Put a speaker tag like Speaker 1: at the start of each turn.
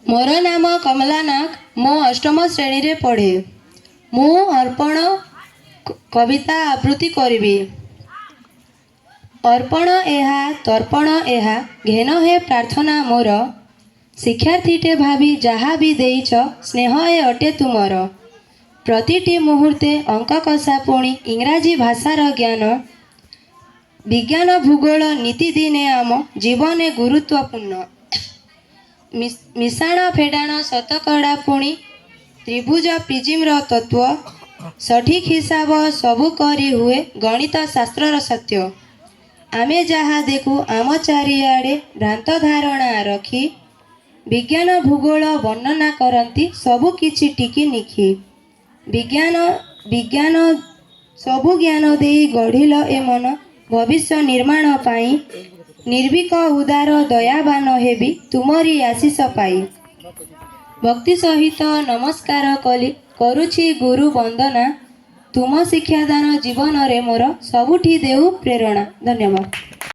Speaker 1: मोर नाम कमला नाग। मो अष्टम श्रेणी रे पढ़े। मु अर्पण कविता आवृत्ति करी। अर्पण एहा तर्पण एहा घेन हे प्रार्थना मोर। शिक्षार्थीटे भावी जहाँ भी देइछ स्नेह ए अटे तुमर। प्रतिटी मुहूर्ते अंक कषा पुणी इंग्राजी भाषार ज्ञान। विज्ञान भूगोल नीति दिने आम जीवन गुरुत्वपूर्ण। मिशाण फेडाण शतकड़ा पुणी त्रिभुज प्रिजिम्र तत्व। सठिक हिसाब सबु करी हुए गणित शास्त्रर सत्य। आमे जहाँ देखू आम चारिआडे भ्रांत धारणा रखी विज्ञान भूगोल वर्णना करती सबु किछि टिकी निखी। विज्ञान विज्ञान सबु ज्ञान देई गढ़िल ए मन भविष्य निर्माण पाई। निर्भीक उदार दयावान हेबी तुमरी आशीष पाई। भक्ति सहित नमस्कार कली करुछि गुरु वंदना। तुम शिक्षादान जीवन रे मोर सबुठी देउ प्रेरणा। धन्यवाद।